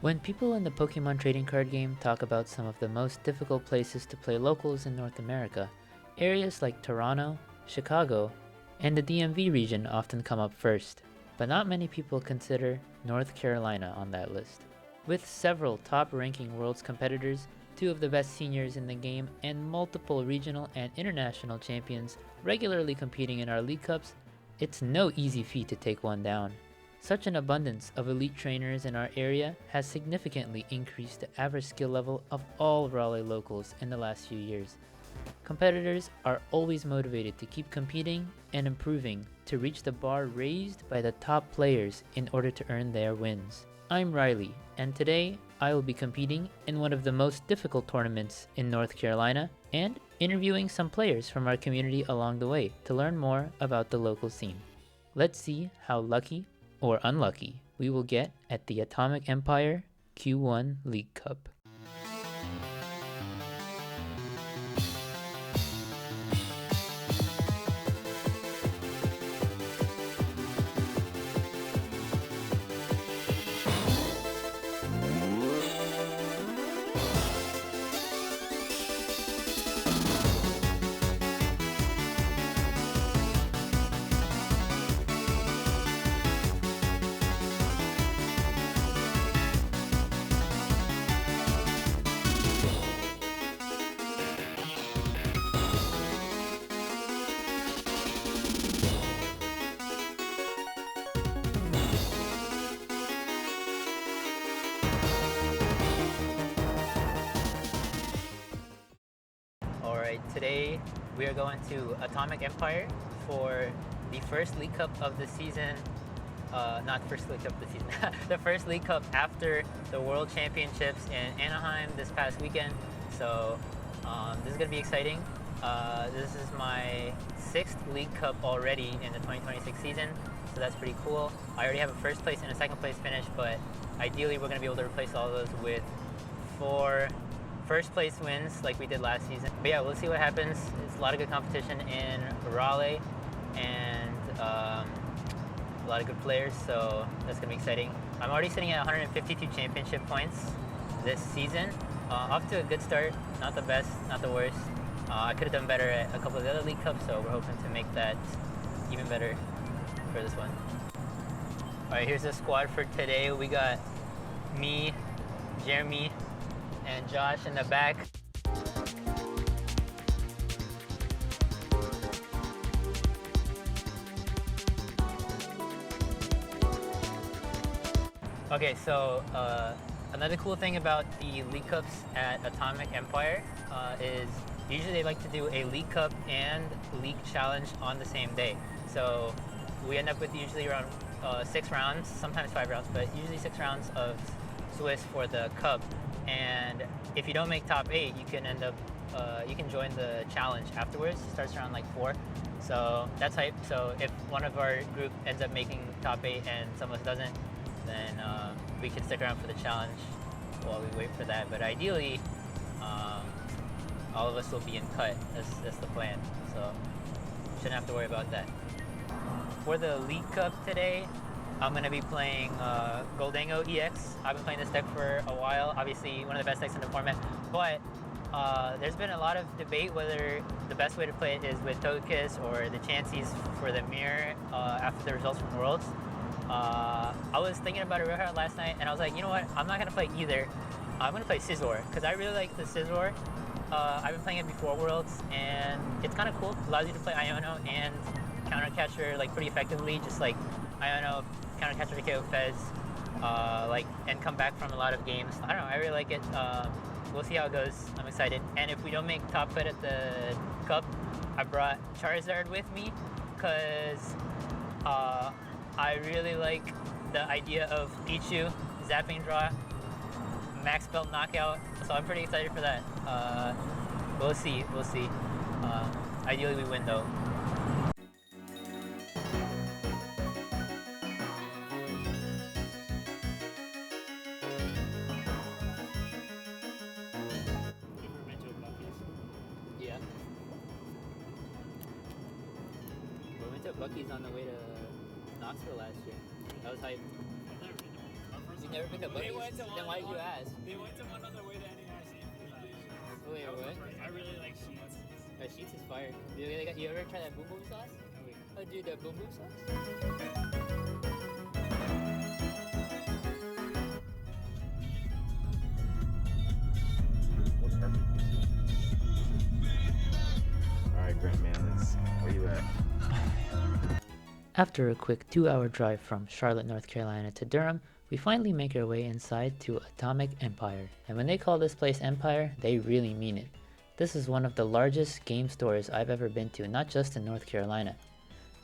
When people in the Pokémon Trading Card Game talk about some of the most difficult places to play locals in North America, areas like Toronto, Chicago, and the DMV region often come up first, but not many people consider North Carolina on that list. With several top-ranking Worlds competitors, 2 of the best seniors in the game, and multiple regional and international champions regularly competing in our League Cups, it's no easy feat to take one down. Such an abundance of elite trainers in our area has significantly increased the average skill level of all Raleigh locals in the last few years. Competitors are always motivated to keep competing and improving to reach the bar raised by the top players in order to earn their wins. I'm Riley, and today I will be competing in one of the most difficult tournaments in North Carolina and interviewing some players from our community along the way to learn more about the local scene. Let's see how lucky or unlucky we will get at the Atomic Empire Q1 League Cup. Alright, today we are going to Atomic Empire for the first League Cup of the season. Not first League Cup of the season, the first League Cup after the World Championships in Anaheim this past weekend. So this is going to be exciting. This is my 6th League Cup already in the 2026 season, so that's pretty cool. I already have a first place and a second place finish, but ideally we're going to be able to replace all those with 4 first place wins like we did last season. But yeah, we'll see what happens. It's a lot of good competition in Raleigh and a lot of good players, so that's gonna be exciting. I'm already sitting at 152 championship points this season. Off to a good start, not the best, not the worst. I could have done better at a couple of the other League Cups, so we're hoping to make that even better for this one. All right, here's the squad for today. We got me, Jeremy, and Josh in the back. Okay, so another cool thing about the League Cups at Atomic Empire is usually they like to do a League Cup and League Challenge on the same day. So we end up with usually around 6 rounds, sometimes 5 rounds, but usually 6 rounds of Swiss for the Cup. And if you don't make top 8, you can end up, you can join the challenge afterwards. It starts around like 4. So that's hype. So if one of our group ends up making top 8 and some of us doesn't, then we can stick around for the challenge while we wait for that. But ideally, all of us will be in cut. That's the plan. So shouldn't have to worry about that. For the League Cup today, I'm going to be playing Goldango EX. I've been playing this deck for a while. Obviously, one of the best decks in the format. But there's been a lot of debate whether the best way to play it is with Togekiss or the Chanseys for the mirror after the results from Worlds. I was thinking about it real hard last night, and I was like, you know what? I'm not going to play either. I'm going to play Scizor, because I really like the Scizor. I've been playing it before Worlds, and it's kind of cool. It allows you to play Iono and Counter Catcher like pretty effectively, just like Iono, Counter Catcher to KO Fez, and come back from a lot of games. I don't know, I really like it. We'll see how it goes. I'm excited. And if we don't make top cut at the Cup, I brought Charizard with me because I really like the idea of Pichu, Zapping Draw, Max Belt Knockout, so I'm pretty excited for that. We'll see. Ideally we win though. Yeah. We went to Buc-ee's on the way to Knoxville last year. That was hype. never been to Buggies? Then why did you ask? They went to one other way to NARC. Wait, what? I really like Sheets. Sheets is fire. You ever try that boom boom sauce? Oh, yeah. Oh, dude, the boom boom sauce? Alright, Grant Man, where you at? After a quick 2-hour drive from Charlotte, North Carolina to Durham, we finally make our way inside to Atomic Empire. And when they call this place Empire, they really mean it. This is one of the largest game stores I've ever been to, not just in North Carolina.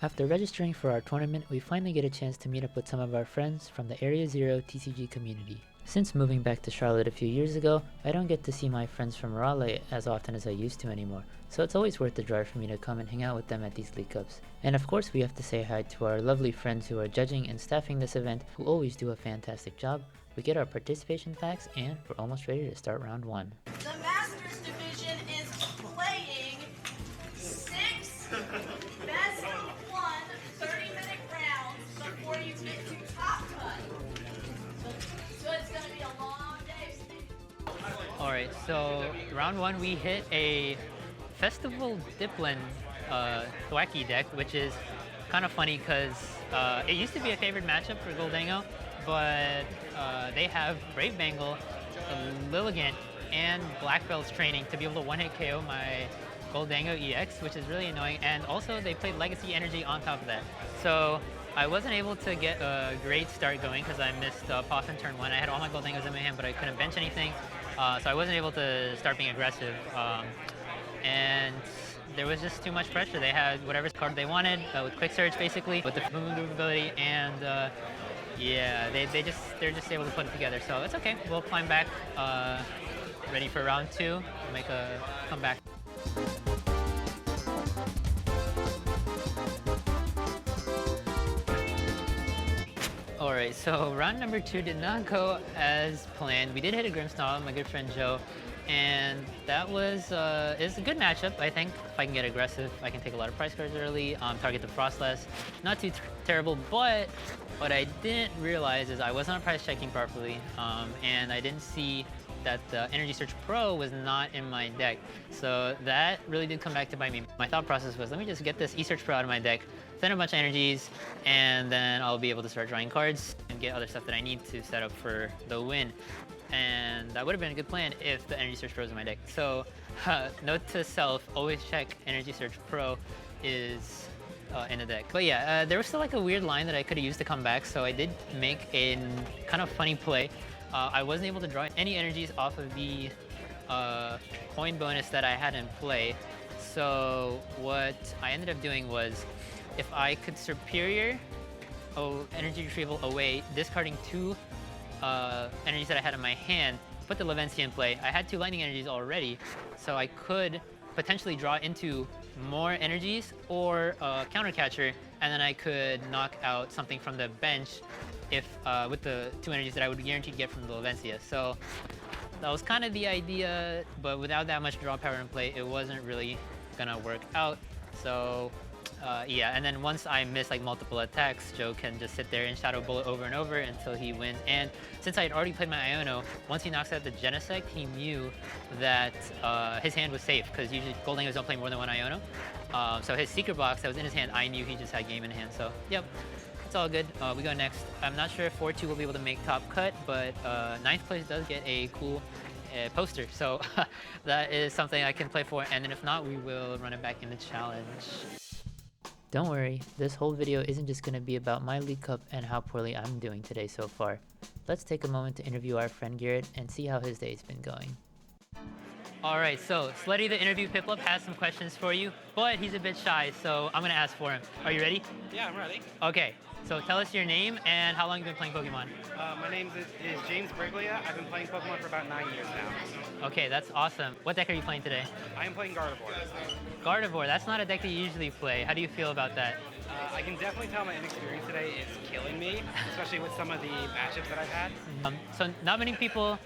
After registering for our tournament, we finally get a chance to meet up with some of our friends from the Area Zero TCG community. Since moving back to Charlotte a few years ago, I don't get to see my friends from Raleigh as often as I used to anymore, so it's always worth the drive for me to come and hang out with them at these League Cups. And of course we have to say hi to our lovely friends who are judging and staffing this event, who always do a fantastic job. We get our participation packs and we're almost ready to start round 1. The Masters Division is playing 6 best of 1 30-minute rounds before you get to top cut. So it's going to be a long day. Alright, so round 1 we hit a Festival Diplin Thwacky deck, which is kind of funny because it used to be a favorite matchup for Goldango, but they have Brave Bengal, Lilligant, and Black Belt's training to be able to one-hit KO my Goldango EX, which is really annoying, and also they played Legacy Energy on top of that. So I wasn't able to get a great start going because I missed Poff in turn 1. I had all my Goldangos in my hand, but I couldn't bench anything, so I wasn't able to start being aggressive. And there was just too much pressure. They had whatever card they wanted with Quick Search, basically, with the Boom Boom ability, and yeah, they're just able to put it together. So it's okay. We'll climb back, ready for round 2, make a comeback. Alright, so round number 2 did not go as planned. We did hit a Grimmsnarl, my good friend Joe, and that was is a good matchup, I think. If I can get aggressive, I can take a lot of prize cards early, target the Frostless. Not too terrible, but what I didn't realize is I was not price checking properly, and I didn't see that the Energy Search Pro was not in my deck. So that really did come back to bite me. My thought process was, let me just get this E-Search Pro out of my deck, send a bunch of energies, and then I'll be able to start drawing cards and get other stuff that I need to set up for the win. And that would have been a good plan if the Energy Search Pro was in my deck. So note to self, always check Energy Search Pro is in the deck. But yeah, there was still like a weird line that I could have used to come back, so I did make a kind of funny play. I wasn't able to draw any energies off of the coin bonus that I had in play. So what I ended up doing was, if I could Superior Energy Retrieval away, discarding 2 energies that I had in my hand, put the Levencia in play. I had 2 lightning energies already, so I could potentially draw into more energies or counter catcher, and then I could knock out something from the bench if with the 2 energies that I would guaranteed get from the Levencia. So that was kind of the idea, but without that much draw power in play, it wasn't really gonna work out. So yeah, and then once I miss like multiple attacks, Joe can just sit there and Shadow Bullet over and over until he wins. And since I had already played my Iono, once he knocks out the Genesect, he knew that his hand was safe, because usually Goldangos don't play more than 1 Iono. So his Secret Box that was in his hand, I knew he just had game in hand. So yep, it's all good. We go next. I'm not sure if 4-2 will be able to make top cut, but 9th place does get a cool poster. So that is something I can play for. And then if not, we will run it back in the challenge. Don't worry, this whole video isn't just going to be about my League Cup and how poorly I'm doing today so far. Let's take a moment to interview our friend Garrett and see how his day's been going. Alright, so Sleddy the interview Piplup has some questions for you, but he's a bit shy, so I'm going to ask for him. Are you ready? Yeah, I'm ready. Okay, so tell us your name and how long you've been playing Pokemon. My name is James Briglia. I've been playing Pokemon for about 9 years now. Okay, that's awesome. What deck are you playing today? I am playing Gardevoir. Gardevoir, that's not a deck that you usually play. How do you feel about that? I can definitely tell my inexperience today is killing me, especially with some of the matchups that I've had. So not many people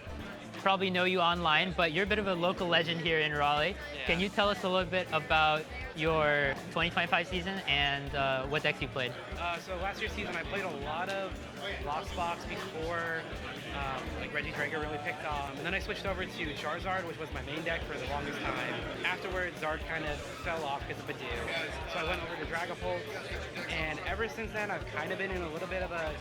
probably know you online, but you're a bit of a local legend here in Raleigh. Yeah. Can you tell us a little bit about your 2025 season and what decks you played? So last year's season, I played a lot of Lost Box before like Reggie Drager really picked on. And then I switched over to Charizard, which was my main deck for the longest time. Afterwards, Zard kind of fell off because of Badoo. So I went over to Dragapult, and ever since then, I've kind of been in a little bit of a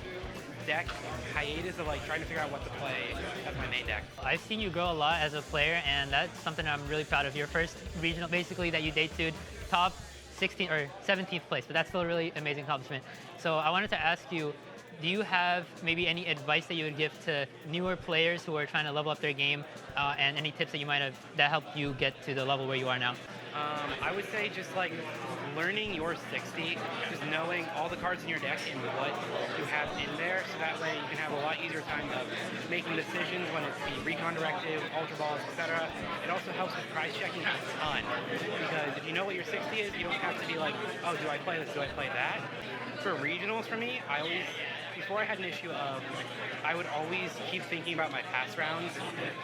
deck hiatus of like trying to figure out what to play as my main deck. I've seen you grow a lot as a player, and that's something I'm really proud of. Your first regional, basically, that you debuted, top 16th or 17th place, but that's still a really amazing accomplishment. So I wanted to ask you, do you have maybe any advice that you would give to newer players who are trying to level up their game, and any tips that you might have that helped you get to the level where you are now? I would say just like learning your 60, just knowing all the cards in your deck and what you have in there, so that way you can have a lot easier time of making decisions when it's the Recon Directive, Ultra Balls, etc. It also helps with price checking a ton, because if you know what your 60 is, you don't have to be like, oh, do I play this, do I play that? For regionals for me, I always, before I had an issue of, I would always keep thinking about my past rounds,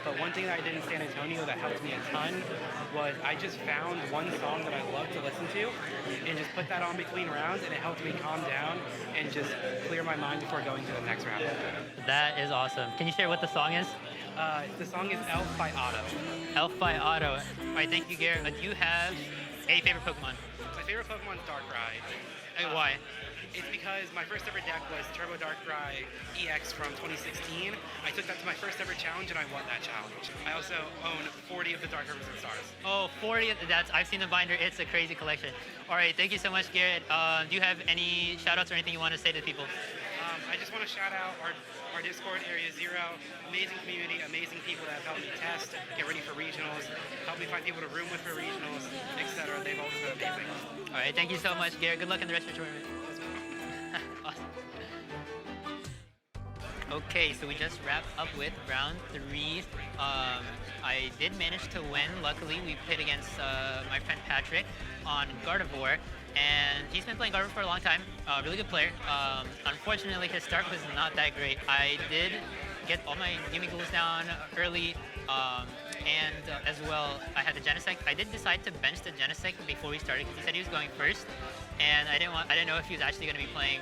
but one thing that I did in San Antonio that helped me a ton was I just found one song that I loved to listen to and just put that on between rounds, and it helped me calm down and just clear my mind before going to the next round. That is awesome. Can you share what the song is? The song is Elf by Otto. Elf by Otto. All right, thank you, Garrett. Do you have a favorite Pokemon? My favorite Pokemon is Darkrai. Why? It's because my first ever deck was Turbo Darkrai EX from 2016. I took that to my first ever challenge, and I won that challenge. I also own 40 of the Dark Rivers and Stars. Oh, 40. I've seen the binder. It's a crazy collection. All right, thank you so much, Garrett. Do you have any shout-outs or anything you want to say to people? I just want to shout out our Discord, Area Zero. Amazing community, amazing people that have helped me test, get ready for regionals, help me find people to room with for regionals, etc. They've always been amazing. All right, thank you so much, Garrett. Good luck in the rest of your tournament. Awesome. Okay, so we just wrapped up with round 3. I did manage to win. Luckily, we played against my friend Patrick on Gardevoir, and he's been playing Gardevoir for a long time. Really good player. Unfortunately, his start was not that great. I did get all my Gimme Ghouls down early, and as well, I had the Genesect. I did decide to bench the Genesect before we started because he said he was going first, and I didn't know if he was actually going to be playing,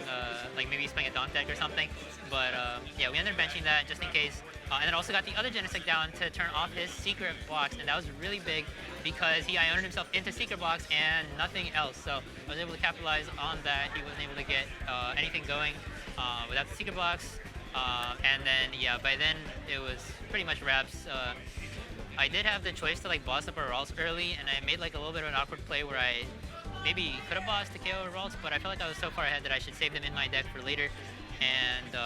like maybe he's playing a Donk deck or something. But yeah, we ended up benching that just in case. And then also got the other Genesect down to turn off his Secret Box, and that was really big because he Ionered himself into Secret Box and nothing else. So I was able to capitalize on that. He wasn't able to get anything going without the Secret Box. And then, yeah, by then it was pretty much wraps. I did have the choice to like boss up our Ralts early, and I made like a little bit of an awkward play where I maybe could have bossed to KO Ralts, but I felt like I was so far ahead that I should save them in my deck for later. And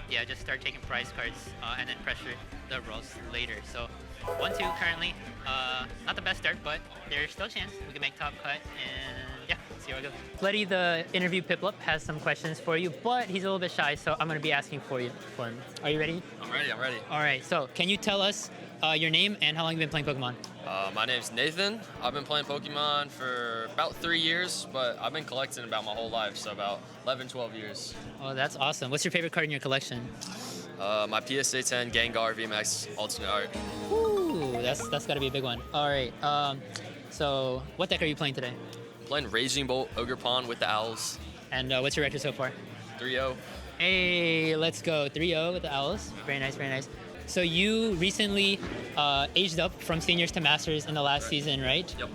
yeah, just start taking prize cards and then pressure the Ralts later. So 1-2 currently. Not the best start, but there's still a chance we can make top cut, and yeah, see how it goes. Letty, the interview Piplup, has some questions for you, but he's a little bit shy, so I'm going to be asking for him. Are you ready? I'm ready. All right, so can you tell us your name and how long you've been playing Pokemon? My name's Nathan. I've been playing Pokemon for about 3 years, but I've been collecting about my whole life, so about 11, 12 years. Oh, that's awesome. What's your favorite card in your collection? My PSA 10 Gengar VMAX alternate art. Ooh, that's got to be a big one. All right, so what deck are you playing today? Playing Raging Bolt Ogre Pond with the Owls. And what's your record so far? 3-0. Hey, let's go. 3-0 with the Owls. Very nice, very nice. So you recently aged up from seniors to masters in the last season, right? Yep.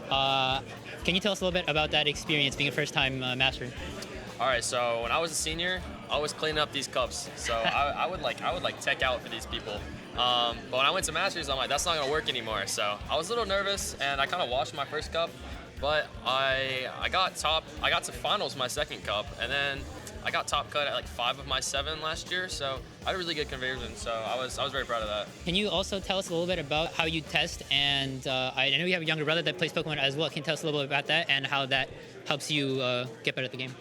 Can you tell us a little bit about that experience being a first-time master? All right, so when I was a senior, I was cleaning up these cups. So I would tech out for these people. But when I went to masters, I'm like, that's not gonna work anymore. So I was a little nervous, and I kind of washed my first cup, but I got to finals my second cup, and then I got top cut at like 5 of my 7 last year, so I had a really good conversion, so I was very proud of that. Can you also tell us a little bit about how you test? And I know you have a younger brother that plays Pokemon as well. Can you tell us a little bit about that and how that helps you get better at the game?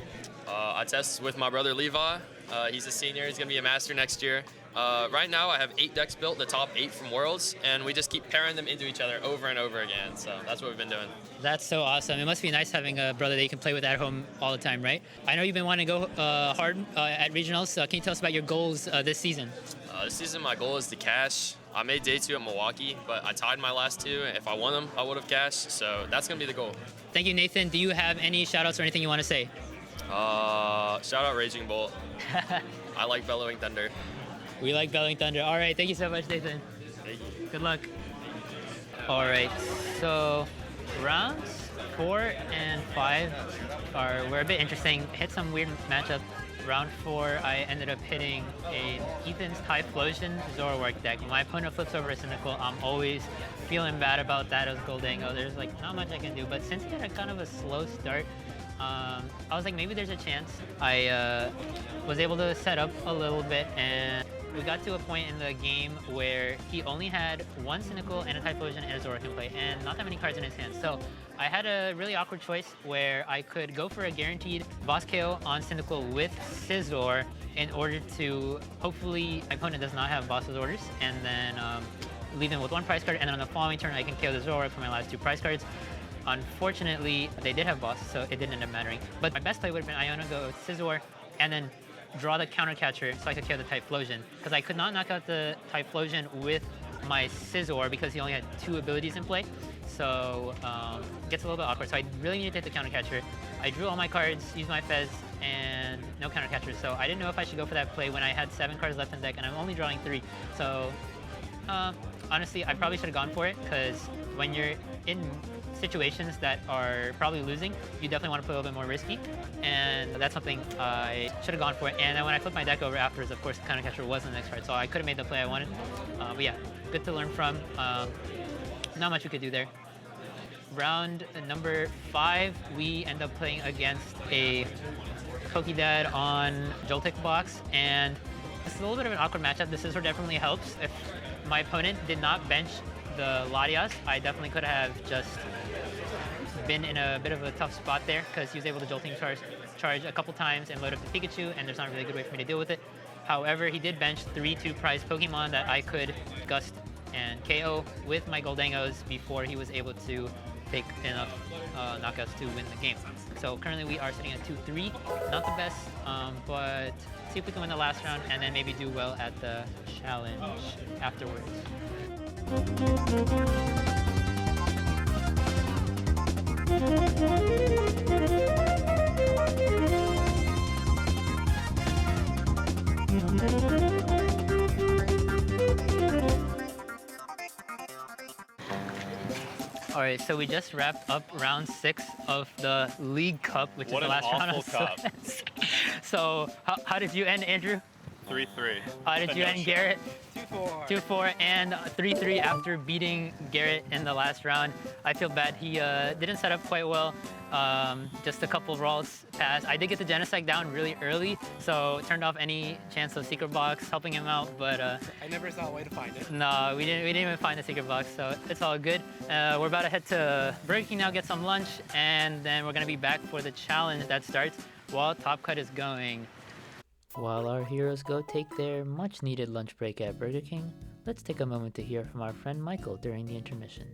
I test with my brother Levi. He's a senior. He's going to be a master next year. Right now, I have 8 decks built, the top 8 from Worlds, and we just keep pairing them into each other over and over again. So that's what we've been doing. That's so awesome. It must be nice having a brother that you can play with at home all the time, right? I know you've been wanting to go hard at regionals. Can you tell us about your goals this season? This season, my goal is to cash. I made day 2 at Milwaukee, but I tied my last 2. If I won them, I would have cashed. So that's going to be the goal. Thank you, Nathan. Do you have any shout-outs or anything you want to say? Shout out Raging Bolt. I like Bellowing Thunder. We like Bellowing Thunder. All right, thank you so much, Nathan. Thank you. Good luck. All right, so rounds 4 and 5 were a bit interesting. Hit some weird matchup. Round 4, I ended up hitting a Ethan's Typhlosion Zoroark deck. My opponent flips over a Cynical. I'm always feeling bad about that as Goldango. There's like not much I can do, but since he had a kind of a slow start, I was like, maybe there's a chance. I was able to set up a little bit, and we got to a point in the game where he only had one Cynical and a Typhlosion and a Zoroark in play, and not that many cards in his hand. So I had a really awkward choice where I could go for a guaranteed boss KO on Cynical with Scizor in order to hopefully my opponent does not have boss's orders, and then leave him with one prize card, and then on the following turn I can KO the Zoroark for my last 2 prize cards. Unfortunately, they did have boss, so it didn't end up mattering. But my best play would have been Iona go with Scizor and then draw the counter catcher so I could KO the Typhlosion, because I could not knock out the Typhlosion with my Scizor because he only had 2 abilities in play. So it gets a little bit awkward. So I really needed to hit the counter catcher. I drew all my cards, used my Fez, and no counter catcher. So I didn't know if I should go for that play when I had 7 cards left in deck and I'm only drawing 3. So honestly, I probably should have gone for it, because when you're in situations that are probably losing, you definitely want to play a little bit more risky, and that's something I should have gone for it. And then when I flipped my deck over afterwards, of course, the counter catcher was the next card, so I could have made the play I wanted. But yeah, good to learn from. Not much we could do there. Round number 5, we end up playing against a Pokédad on Joltik box, and it's a little bit of an awkward matchup. The Scizor definitely helps. If my opponent did not bench the Latias, I definitely could have just been in a bit of a tough spot there, because he was able to Jolting charge a couple times and load up the Pikachu, and there's not really a good way for me to deal with it. However, he did bench 3 2-prize Pokemon that I could Gust and KO with my Goldangos before he was able to take enough knockouts to win the game. So currently we are sitting at 2-3. Not the best, but see if we can win the last round and then maybe do well at the challenge afterwards. All right, so we just wrapped up round 6 of the League Cup, which What is the an last round of awful cup. So how did you end, Andrew? 3-3. How did you end, Garrett? 2-4. 2-4 and 3-3 after beating Garrett in the last round. I feel bad. He didn't set up quite well. Just a couple rolls passed. I did get the Genesect down really early, so it turned off any chance of Secret Box helping him out, but I never saw a way to find it. no, we didn't even find the Secret Box, so it's all good. We're about to head to Burger King now, get some lunch, and then we're gonna be back for the challenge that starts while Top Cut is going. While our heroes go take their much needed lunch break at Burger King, let's take a moment to hear from our friend Michael during the intermission.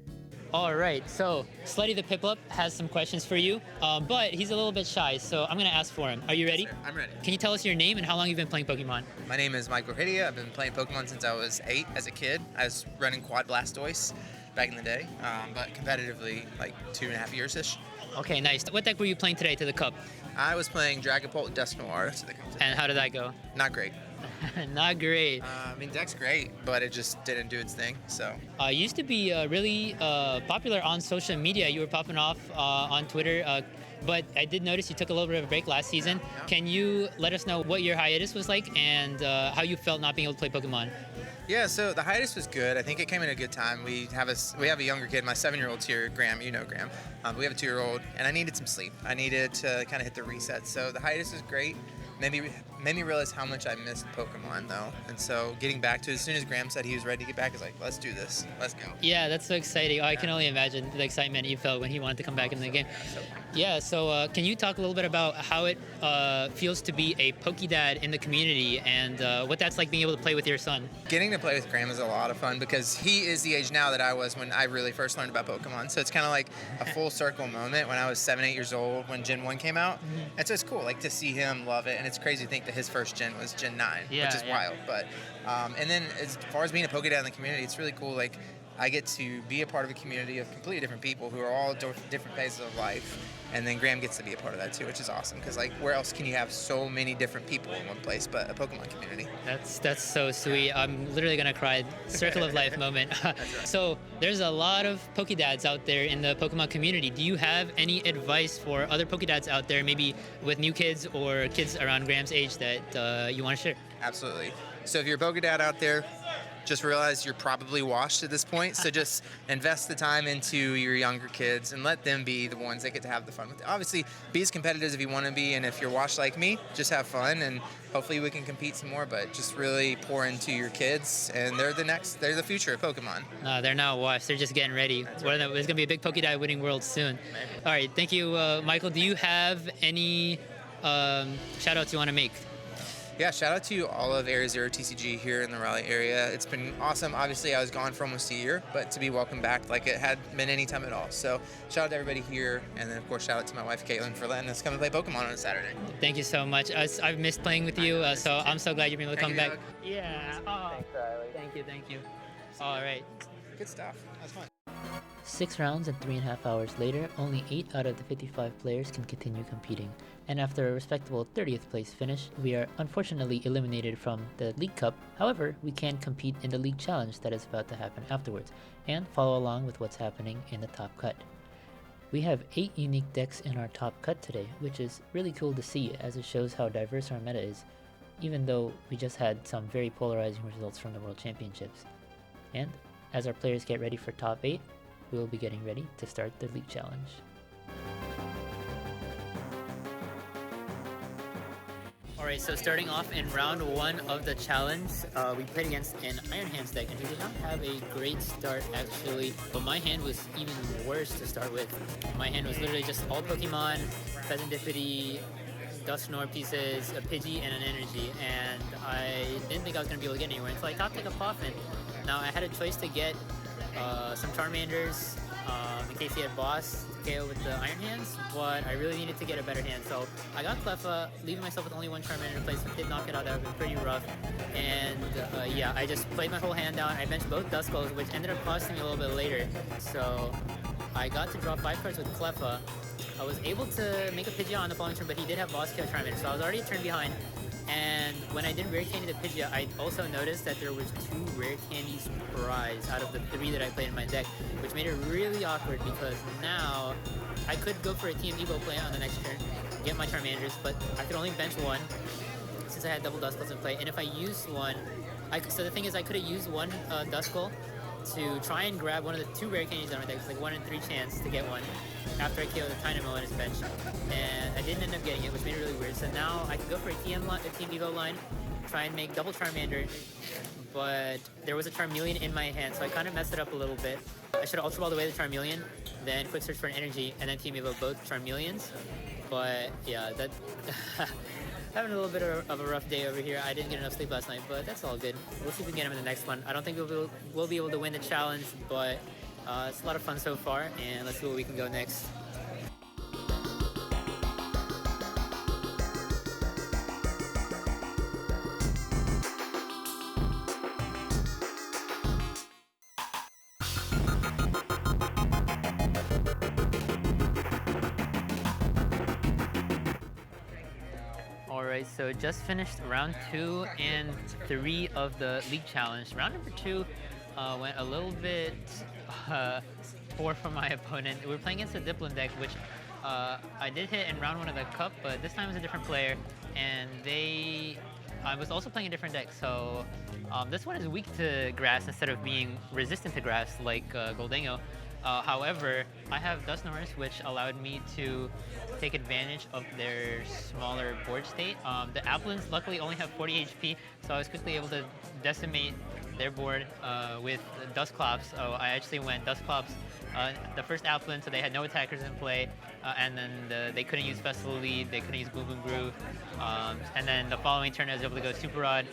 All right, so Slutty the Piplup has some questions for you, but he's a little bit shy, so I'm gonna ask for him. Are you ready? Yes, sir. I'm ready. Can you tell us your name and how long you've been playing Pokemon? My name is Michael Hidia. I've been playing Pokemon since I was 8 as a kid. I was running Quad Blastoise back in the day, but competitively like 2.5 years-ish. Okay, nice. What deck were you playing today to the Cup? I was playing Dragapult Dusknoir to the competition. And how did that go? Not great. Not great. I mean, deck's great, but it just didn't do its thing, so. You used to be really popular on social media. You were popping off on Twitter, but I did notice you took a little bit of a break last season. Yeah. Can you let us know what your hiatus was like and how you felt not being able to play Pokemon? Yeah, so the hiatus was good. I think it came in a good time. We have a younger kid. My 7-year-old's here, Graham. You know Graham. We have a 2-year-old, and I needed some sleep. I needed to kind of hit the reset. So the hiatus was great. Made me realize how much I missed Pokemon, though. And so getting back to it, as soon as Graham said he was ready to get back, I was like, let's do this. Let's go. Yeah, that's so exciting. I can only imagine the excitement you felt when he wanted to come back in the game. Yeah, so can you talk a little bit about how it feels to be a Pokédad in the community and what that's like being able to play with your son? Getting to play with Graham is a lot of fun because he is the age now that I was when I really first learned about Pokemon. So it's kind of like a full circle moment when I was 7, 8 years old when Gen 1 came out. And so it's cool like to see him love it. And it's crazy to think that his first gen was Gen 9, which is wild. But and then as far as being a Pokédad in the community, it's really cool. Like I get to be a part of a community of completely different people who are all different phases of life. And then Graham gets to be a part of that too, which is awesome. Because like, where else can you have so many different people in one place but a Pokemon community? That's so sweet. I'm literally gonna cry. Circle of life moment. So there's a lot of Pokédads out there in the Pokemon community. Do you have any advice for other Pokédads out there, maybe with new kids or kids around Graham's age that you want to share? Absolutely. So if you're a Pokédad out there, just realize you're probably washed at this point. So just invest the time into your younger kids and let them be the ones that get to have the fun with it. Obviously, be as competitive if you want to be, and if you're washed like me, just have fun, and hopefully we can compete some more. But just really pour into your kids, and they're the future of Pokemon. No, they're not washed. They're just getting ready. There's gonna be a big Pokédad winning world soon. All right, thank you, Michael. Do you have any shout outs you want to make? Yeah, shout out to all of Area Zero TCG here in the Raleigh area. It's been awesome. Obviously, I was gone for almost a year, but to be welcomed back like it had been any time at all. So shout out to everybody here, and then of course shout out to my wife Caitlin for letting us come and play Pokemon on a Saturday. Thank you so much. I've missed playing with you, so I'm so glad you're able to come back. Yeah. Oh, thank you. All right. Good stuff. That's fun. 6 rounds and 3.5 hours later, only 8 out of the 55 players can continue competing. And after a respectable 30th place finish, we are unfortunately eliminated from the League Cup. However, we can compete in the League Challenge that is about to happen afterwards, and follow along with what's happening in the top cut. We have 8 unique decks in our top cut today, which is really cool to see as it shows how diverse our meta is, even though we just had some very polarizing results from the World Championships. And as our players get ready for top 8, we will be getting ready to start the League Challenge. Alright, so starting off in round 1 of the challenge, we played against an Iron Hands deck, and he did not have a great start actually, but my hand was even worse to start with. My hand was literally just all Pokemon, Pheasantipity, Dusknoir pieces, a Pidgey, and an Energy, and I didn't think I was going to be able to get anywhere until I top deck a Poffin. Now I had a choice to get some Charmanders in case he had Boss to KO with the Iron Hands, but I really needed to get a better hand, so I got Cleffa, leaving myself with only one Charmander in place. I did knock it out, that would have been pretty rough, and yeah, I just played my whole hand down. I benched both Duskulls, which ended up costing me a little bit later, so I got to draw 5 cards with Cleffa. I was able to make a Pidgeot on the following turn, but he did have Boss KO Charmander, so I was already a turn behind. And when I did Rare Candy the Pidgeot, I also noticed that there was 2 Rare Candies prize out of the 3 that I played in my deck, which made it really awkward because now I could go for a Team Evo play on the next turn, get my Charmanders, but I could only bench 1 since I had double Duskulls in play. And if I used one, so the thing is I could have used 1 Duskull to try and grab one of the 2 Rare Candies on my deck. It's like 1 in 3 chance to get one after I KO the Dynamo on his bench, and I didn't end up getting it, which made it really weird. So now I could go for a Team Evo line, try and make double Charmander, but there was a Charmeleon in my hand, so I kind of messed it up a little bit. I should have Ultra Balled away the Charmeleon, then quick search for an Energy, and then Team Evo both Charmeleons. But yeah, that having a little bit of a rough day over here. I didn't get enough sleep last night, but that's all good. We'll see if we can get him in the next one. I don't think we'll be able to win the challenge, but it's a lot of fun so far, and let's see where we can go next. Alright, so just finished round 2 and 3 of the League Challenge. Round number 2 went a little bit poor for my opponent. We were playing against a Dipplin deck, which I did hit in round 1 of the cup, but this time it was a different player, and I was also playing a different deck, so this one is weak to grass instead of being resistant to grass like Gholdengo. However, I have Dusknoirs, which allowed me to take advantage of their smaller board state. The Applins luckily only have 40 HP, so I was quickly able to decimate their board with Dusclops. So I actually went Dusclops the first Applin, so they had no attackers in play, and then they couldn't use Festival Lead, they couldn't use Boom Boom Groove, and then the following turn I was able to go Super Rod,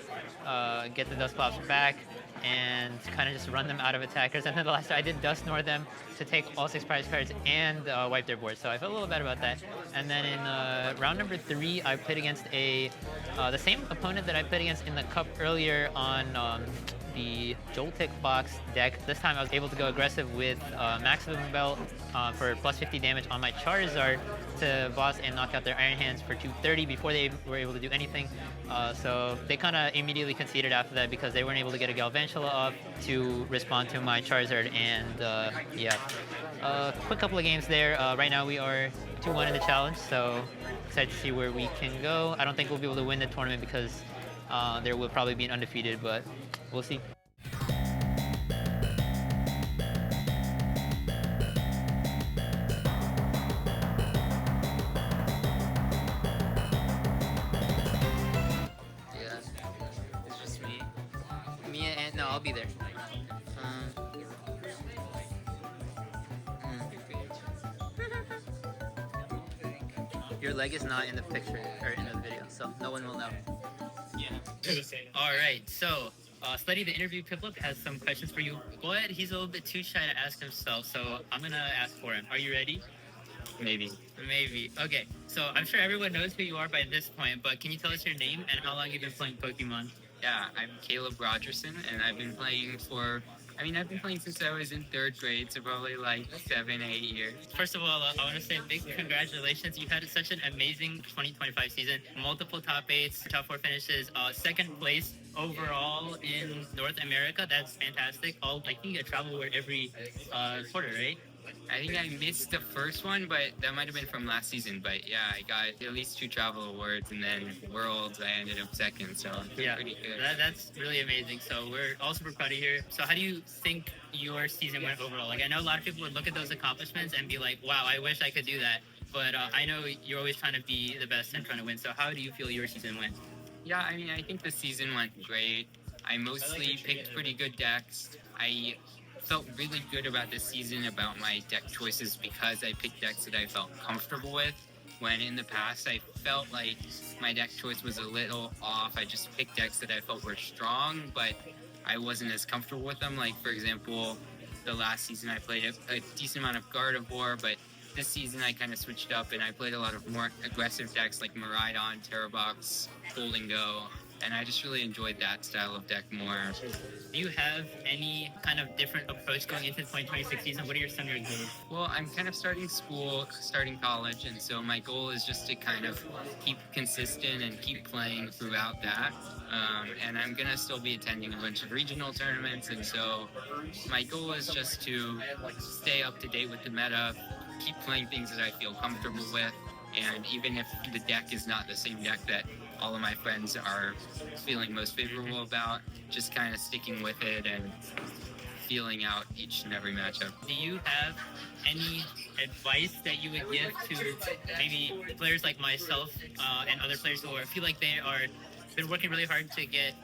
get the Dusclops back, and kind of just run them out of attackers. And then the last time I did Dusknoir them to take all 6 prize cards and wipe their board, so I felt a little bad about that. And then in round number 3, I played against a The same opponent that I played against in the cup earlier on the Joltik box deck. This time I was able to go aggressive with Maximum Belt for plus 50 damage on my Charizard to boss and knock out their Iron Hands for 230 before they were able to do anything. So they kind of immediately conceded after that because they weren't able to get a Galvantula up to respond to my Charizard. And yeah, quick couple of games there. Right now we are 2-1 in the challenge, so excited to see where we can go. I don't think we'll be able to win the tournament because there will probably be an undefeated, but we'll see. Yeah, it's just me. Mia and no, I'll be there. Your leg is not in the picture or in the video, so no one will know. Yeah. All right. So, Slutty, the interview Piplup, has some questions for you. Go ahead. He's a little bit too shy to ask himself, so I'm gonna ask for him. Are you ready? Maybe. Maybe. Okay. So I'm sure everyone knows who you are by this point, but can you tell us your name and how long you've been playing Pokemon? Yeah, I'm Caleb Rogerson, and I've been playing since I was in 3rd grade, so probably like 7, 8 years. First of all, I want to say big congratulations. You had such an amazing 2025 season. Multiple top 8s, top 4 finishes, 2nd place overall in North America. That's fantastic. I think you get travel award every quarter, right? I think I missed the first one, but that might have been from last season. But yeah, I got at least 2 travel awards, and then Worlds, I ended up 2nd, so yeah, pretty good. That's really amazing. So we're all super proud of you. So how do you think your season went overall? Like, I know a lot of people would look at those accomplishments and be like, wow, I wish I could do that. But I know you're always trying to be the best and trying to win. So how do you feel your season went? Yeah, I mean, I think the season went great. I mostly picked pretty good decks. I felt really good about this season about my deck choices because I picked decks that I felt comfortable with, when in the past I felt like my deck choice was a little off. I just picked decks that I felt were strong, but I wasn't as comfortable with them. Like, for example, the last season I played a decent amount of Gardevoir, but this season I kind of switched up and I played a lot of more aggressive decks like Miraidon, Terrabox, Golden Go, and I just really enjoyed that style of deck more. Do you have any kind of different approach going into the 2026 season? What are some of your goals? Well, I'm kind of starting college, and so my goal is just to kind of keep consistent and keep playing throughout that. And I'm going to still be attending a bunch of regional tournaments, and so my goal is just to stay up to date with the meta, keep playing things that I feel comfortable with, and even if the deck is not the same deck that all of my friends are feeling most favorable about, just kind of sticking with it and feeling out each and every matchup. Do you have any advice that you would give to maybe players like myself and other players who feel like they are been working really hard to get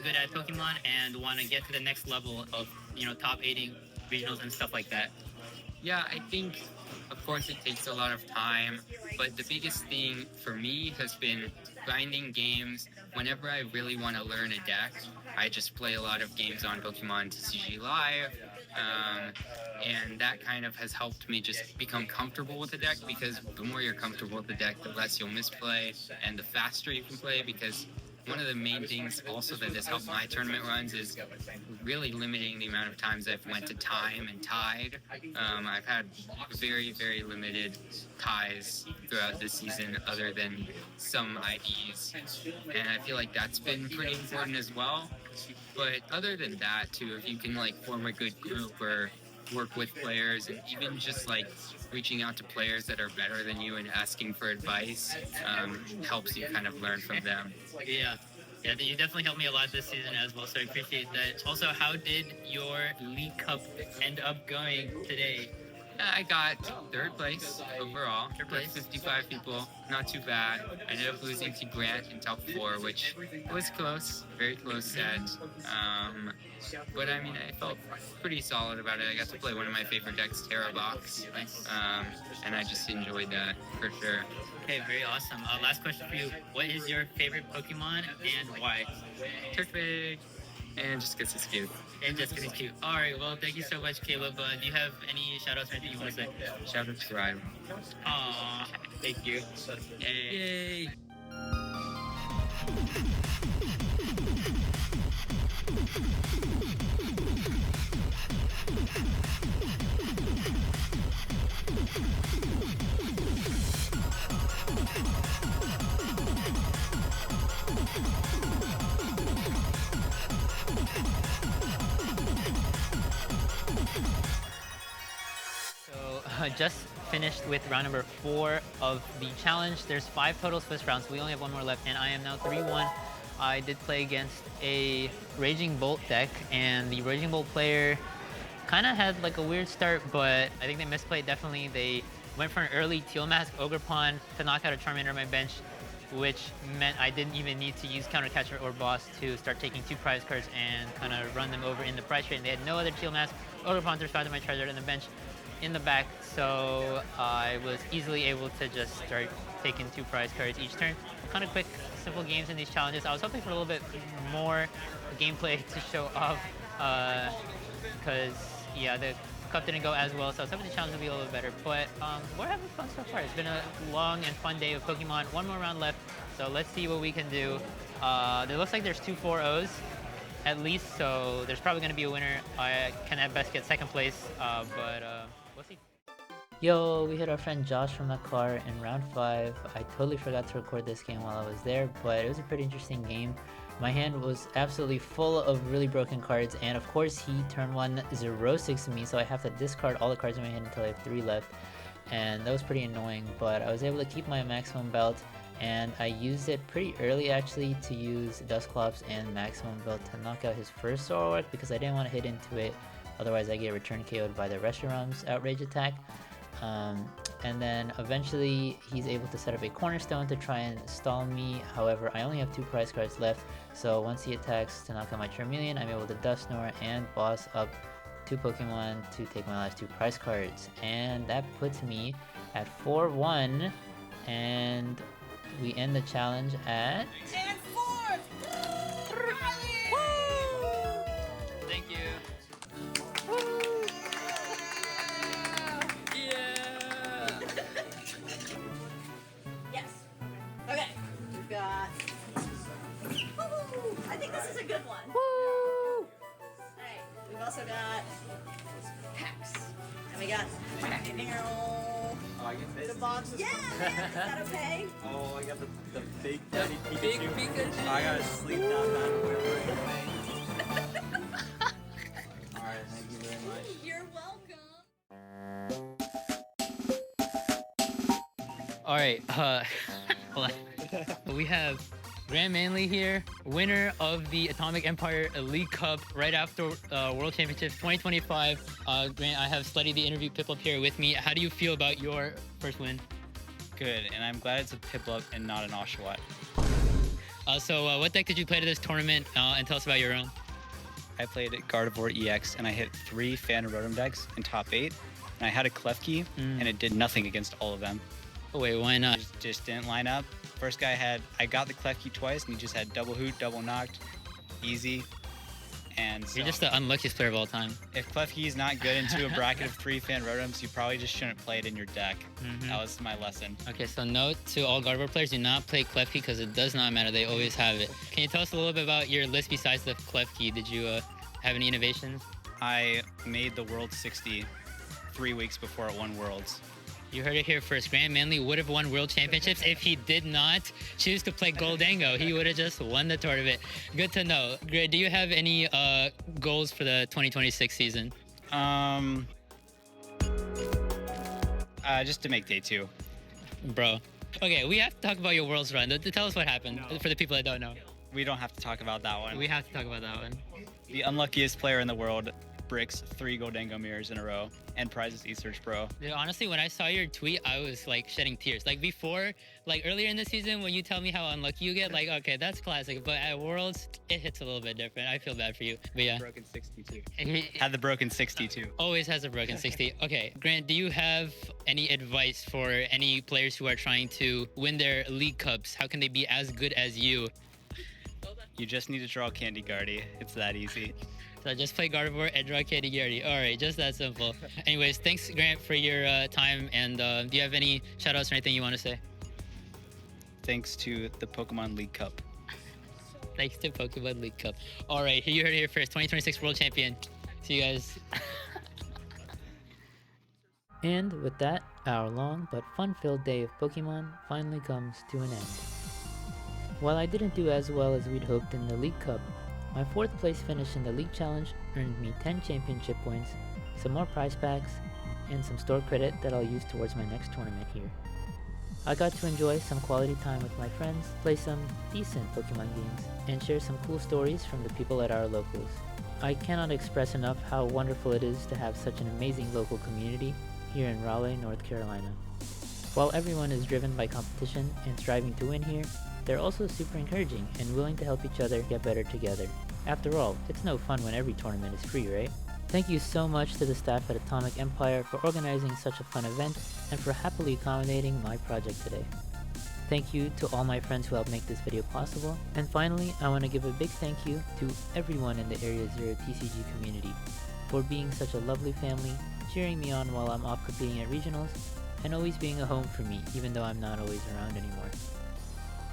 good at Pokemon and want to get to the next level of top 8ing regionals and stuff like that? Yeah, I think, of course, it takes a lot of time, but the biggest thing for me has been grinding games. Whenever I really want to learn a deck, I just play a lot of games on Pokémon TCG Live, and that kind of has helped me just become comfortable with the deck, because the more you're comfortable with the deck, the less you'll misplay, and the faster you can play, because one of the main things also that has helped my tournament runs is really limiting the amount of times I've went to time and tied. I've had very, very limited ties throughout this season other than some IDs. And I feel like that's been pretty important as well. But other than that too, if you can form a good group or work with players, and even just reaching out to players that are better than you and asking for advice helps you kind of learn from them. Yeah, you definitely helped me a lot this season as well, so I appreciate that. Also, how did your League Cup end up going today? I got 3rd place overall. 3rd place. 55 people, not too bad. I ended up losing to Grant in top 4, which was close, very close set. But I mean, I felt pretty solid about it. I got to play one of my favorite decks, Terrabox, and I just enjoyed that for sure. Okay, very awesome. Last question for you. What is your favorite Pokemon and why? Turtwig, and just because it's cute. And just because it's cute. All right, well, thank you so much, Caleb. Do you have any shout-outs or anything you want to say? Shout out to Ryan. Aww, thank you. Yay. just finished with round number 4 of the challenge. There's 5 total Swiss rounds, so we only have 1 more left, and I am now 3-1. I did play against a Raging Bolt deck, and the Raging Bolt player kind of had like a weird start, but I think they misplayed definitely. They went for an early Teal Mask Ogre Pawn to knock out a Charmander on my bench, which meant I didn't even need to use Counter Catcher or Boss to start taking 2 prize cards and kind of run them over in the prize trade. And they had no other Teal Mask Ogre Pawn to respond to my Charizard on the bench in the back, so I was easily able to just start taking 2 prize cards each turn. Kind of quick, simple games in these challenges. I was hoping for a little bit more gameplay to show off, because yeah, the cup didn't go as well, so I was hoping the challenge would be a little bit better. But we're having fun so far. It's been a long and fun day of Pokemon. 1 more round left, so let's see what we can do. There looks like there's 2 4-0s at least, so there's probably going to be a winner. I can at best get 2nd place, but we'll see. Yo, we hit our friend Josh from the car in round 5. I totally forgot to record this game while I was there, but it was a pretty interesting game. My hand was absolutely full of really broken cards, and of course he turn 1 0-6 me, so I have to discard all the cards in my hand until I have 3 left, and that was pretty annoying. But I was able to keep my maximum belt, and I used it pretty early actually to use Dusclops and maximum belt to knock out his first Zoroark, because I didn't want to hit into it, otherwise I get return KO'd by the Reshiram's outrage attack. And then eventually he's able to set up a Cornerstone to try and stall me. However, I only have 2 prize cards left, so once he attacks to knock out my Charmeleon, I'm able to Dusknoir and boss up 2 Pokemon to take my last 2 prize cards. And that puts me at 4-1, and we end the challenge at... And 4th! Riley! Thank you. Yes. Okay. We've got. Woo! I think this is a good one. Woo! Alright. We've also got packs. And we got Oh, I get the box. Yeah, man. Is that okay? Oh, I got the big daddy Big Pikachu. I gotta sleep now. Alright, thank you very much. You're welcome. Alright, hold on. We have Grant Manley here, winner of the Atomic Empire Elite Cup right after World Championships 2025. Grant, I have studied the interview Piplup here with me. How do you feel about your first win? Good, and I'm glad it's a Piplup and not an Oshawott. So what deck did you play to this tournament, and tell us about your own? I played Gardevoir EX, and I hit 3 Phantom Rotom decks in top 8, and I had a Klefki, and it did nothing against all of them. Oh, wait, why not? Just didn't line up. First guy I got the Klefki twice, and he just had double hoot, double knocked, easy. And so, You're just the unluckiest player of all time. if Klefki's not good into a bracket of 3 Fan Rotoms, you probably just shouldn't play it in your deck. That was my lesson. Okay, so note to all Gardevoir players, do not play Klefki because it does not matter. They always have it. Can you tell us a little bit about your list besides the Klefki? Did you have any innovations? I made the World 60 3 weeks before it won Worlds. You heard it here first. Grant Manley would have won World Championships if he did not choose to play Goldango. He would have just won the tournament. Good to know. Grant, do you have any goals for the 2026 season? Just to make day 2. Bro. Okay, we have to talk about your Worlds run. Tell us what happened for the people that don't know. We don't have to talk about that one. We have to talk about that one. The unluckiest player in the world bricks 3 Goldango mirrors in a row and prizes eSearch Pro. Dude, honestly, when I saw your tweet, I was like shedding tears. Like before, like earlier in the season, when you tell me how unlucky you get, like, okay, that's classic. But at Worlds, it hits a little bit different. I feel bad for you. But yeah. Broken 62. Had the broken 62. Always has a broken 60. Okay, Grant, do you have any advice for any players who are trying to win their League Cups? How can they be as good as you? You just need to draw Candy Guardy. It's that easy. So just play Gardevoir and draw Candy Guardy. All right, just that simple. Anyways, thanks, Grant, for your time. And do you have any shout-outs or anything you want to say? Thanks to the Pokemon League Cup. Thanks to Pokemon League Cup. All right, you heard it here first. 2026 World Champion. See you guys. And with that, our long but fun-filled day of Pokemon finally comes to an end. While I didn't do as well as we'd hoped in the League Cup, my 4th place finish in the League Challenge earned me 10 championship points, some more prize packs, and some store credit that I'll use towards my next tournament here. I got to enjoy some quality time with my friends, play some decent Pokemon games, and share some cool stories from the people at our locals. I cannot express enough how wonderful it is to have such an amazing local community here in Raleigh, North Carolina. While everyone is driven by competition and striving to win here, they're also super encouraging and willing to help each other get better together. After all, it's no fun when every tournament is free, right? Thank you so much to the staff at Atomic Empire for organizing such a fun event and for happily accommodating my project today. Thank you to all my friends who helped make this video possible. And finally, I want to give a big thank you to everyone in the Area Zero TCG community for being such a lovely family, cheering me on while I'm off competing at regionals, and always being a home for me even though I'm not always around anymore.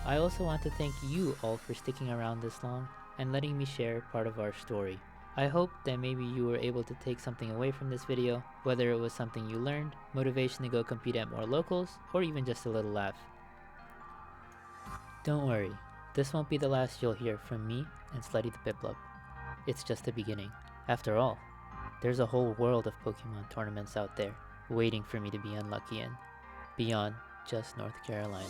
I also want to thank you all for sticking around this long and letting me share part of our story. I hope that maybe you were able to take something away from this video, whether it was something you learned, motivation to go compete at more locals, or even just a little laugh. Don't worry, this won't be the last you'll hear from me and Slutty the Piplup. It's just the beginning. After all, there's a whole world of Pokemon tournaments out there waiting for me to be unlucky in, beyond just North Carolina.